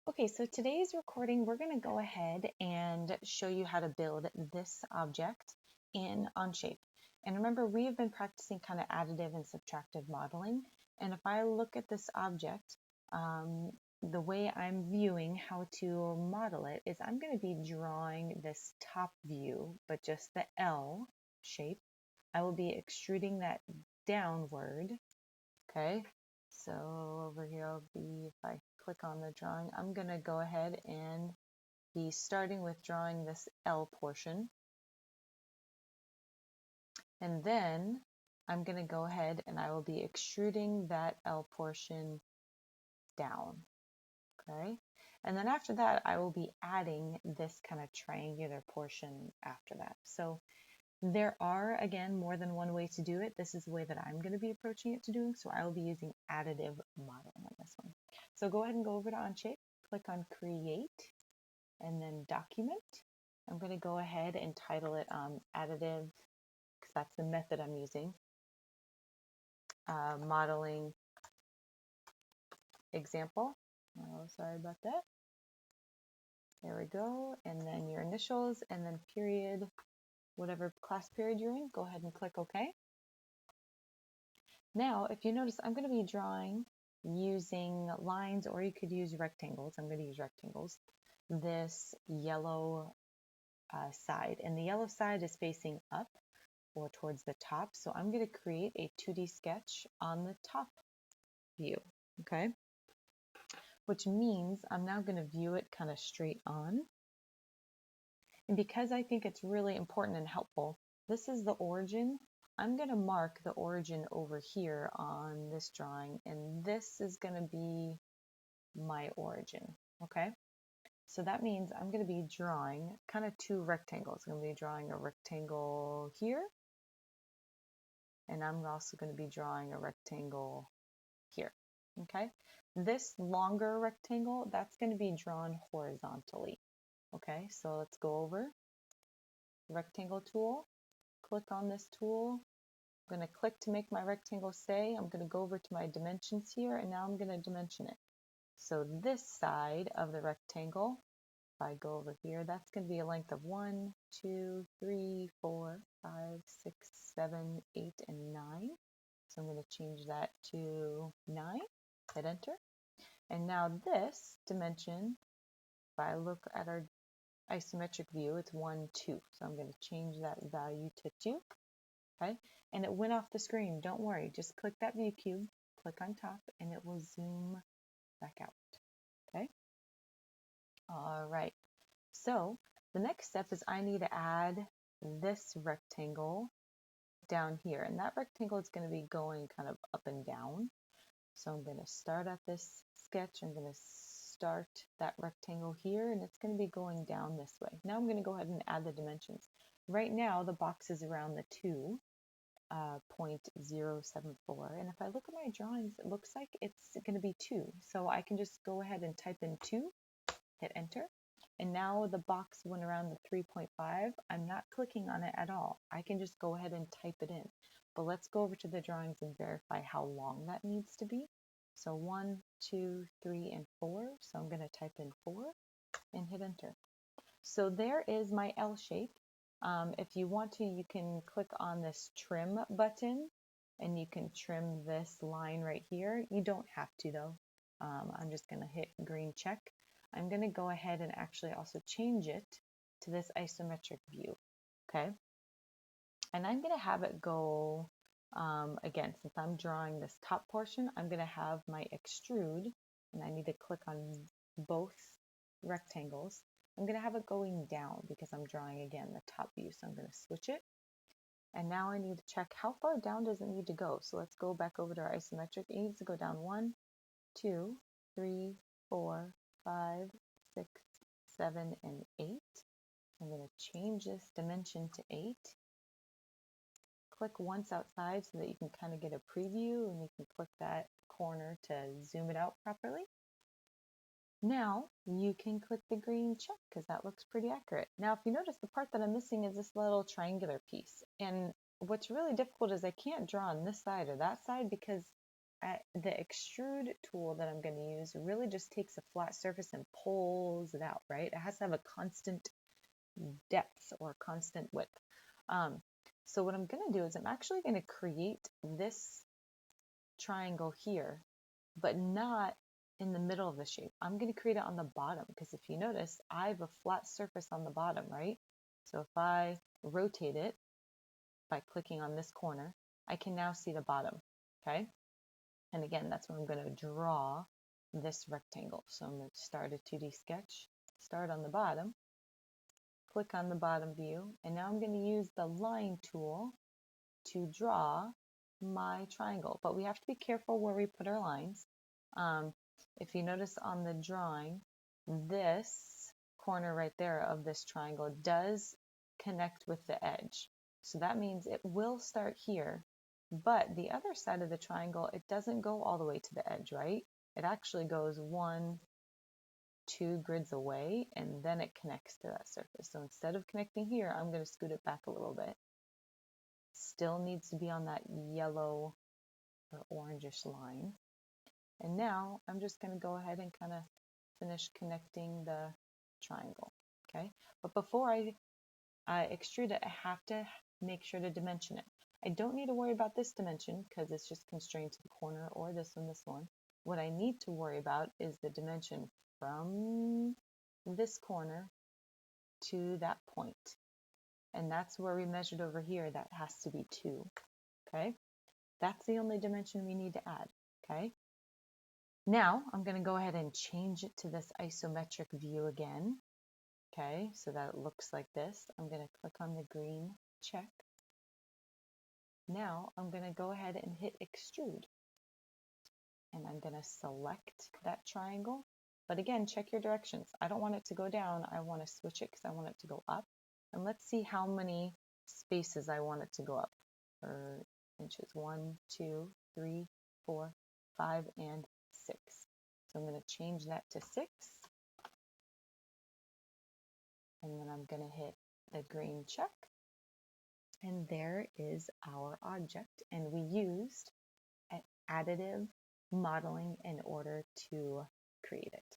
Okay, so today's recording, we're going to go ahead and show you how to build this object in OnShape. And remember, we have been practicing kind of additive and subtractive modeling. And if I look at this object, the way I'm viewing how to model it is I'm going to be drawing this top view, but just the L shape. I will be extruding that downward. Okay, so over here I'll be, if I click on the drawing, I'm going to go ahead and be starting with drawing this L portion. And then I'm going to go ahead and I will be extruding that L portion down. Okay, and then after that, I will be adding this kind of triangular portion after that. So there are, again, more than one way to do it. This is the way that I'm going to be approaching it to doing, so I will be using additive modeling on this one. So go ahead and go over to OnShape, click on Create, and then Document. I'm going to go ahead and title it Additive, because that's the method I'm using, Modeling Example. Oh, sorry about that. There we go, and then your initials, and then period, whatever class period you're in, go ahead and click OK. Now, if you notice, I'm going to be drawing using lines, or you could use rectangles. I'm going to use rectangles. This yellow side, and the yellow side is facing up or towards the top. So I'm going to create a 2D sketch on the top view, okay? Which means I'm now going to view it kind of straight on. And because I think it's really important and helpful, this is the origin. I'm going to mark the origin over here on this drawing, and this is going to be my origin, okay? So that means I'm going to be drawing kind of two rectangles. I'm going to be drawing a rectangle here, and I'm also going to be drawing a rectangle here, okay? This longer rectangle, that's going to be drawn horizontally, okay? So let's go over rectangle tool. Click on this tool. I'm going to click to make my rectangle stay. I'm going to go over to my dimensions here, and now I'm going to dimension it. So this side of the rectangle, if I go over here, that's going to be a length of 1, 2, 3, 4, 5, 6, 7, 8, and 9. So I'm going to change that to 9, hit enter. And now this dimension, if I look at our isometric view, it's 1, 2. So I'm going to change that value to 2. Okay, and it went off the screen. Don't worry, just click that view cube, click on top, and it will zoom back out. Okay, all right. So the next step is I need to add this rectangle down here, and that rectangle is going to be going kind of up and down. So I'm going to start at this sketch. I'm going to start that rectangle here, and it's going to be going down this way. Now I'm going to go ahead and add the dimensions. Right now, the box is around the 2.074, and if I look at my drawings, it looks like it's going to be 2. So I can just go ahead and type in 2, hit enter, and now the box went around the 3.5. I'm not clicking on it at all. I can just go ahead and type it in. But let's go over to the drawings and verify how long that needs to be. So 1, 2, 3, and 4. So I'm going to type in 4 and hit enter. So there is my L shape. If you want to, you can click on this trim button and you can trim this line right here. You don't have to though. I'm just going to hit green check. I'm going to go ahead and actually also change it to this isometric view. Okay. And I'm going to have it go, again, since I'm drawing this top portion, I'm going to have my extrude, and I need to click on both rectangles. I'm going to have it going down because I'm drawing, again, the top view. So I'm going to switch it. And now I need to check how far down does it need to go. So let's go back over to our isometric. It needs to go down 1, 2, 3, 4, 5, 6, 7, and 8. I'm going to change this dimension to 8. Click once outside so that you can kind of get a preview, and you can click that corner to zoom it out properly. Now you can click the green check because that looks pretty accurate. Now if you notice, the part that I'm missing is this little triangular piece, and what's really difficult is I can't draw on this side or that side because the extrude tool that I'm going to use really just takes a flat surface and pulls it out, right? It has to have a constant depth or constant width. So what I'm going to do is I'm actually going to create this triangle here, but not in the middle of the shape. I'm going to create it on the bottom because if you notice, I have a flat surface on the bottom, right? So if I rotate it by clicking on this corner, I can now see the bottom, okay? And again, that's where I'm going to draw this rectangle. So I'm going to start a 2D sketch, start on the bottom, click on the bottom view, and now I'm going to use the line tool to draw my triangle. But we have to be careful where we put our lines. If you notice on the drawing, this corner right there of this triangle does connect with the edge. So that means it will start here, but the other side of the triangle, it doesn't go all the way to the edge, right? It actually goes 1, 2 grids away, and then it connects to that surface. So instead of connecting here, I'm going to scoot it back a little bit. Still needs to be on that yellow or orangish line. And now I'm just going to go ahead and kind of finish connecting the triangle, okay? But before I extrude it, I have to make sure to dimension it. I don't need to worry about this dimension because it's just constrained to the corner or this one. What I need to worry about is the dimension from this corner to that point. And that's where we measured over here. That has to be 2, okay? That's the only dimension we need to add, okay? Now I'm going to go ahead and change it to this isometric view again, okay? So that it looks like this. I'm going to click on the green check. Now I'm going to go ahead and hit extrude. And I'm going to select that triangle. But again, check your directions. I don't want it to go down. I want to switch it because I want it to go up. And let's see how many spaces I want it to go up. For inches, 1, 2, 3, 4, 5, and 6. So I'm going to change that to 6. And then I'm going to hit the green check. And there is our object. And we used additive modeling in order to create it.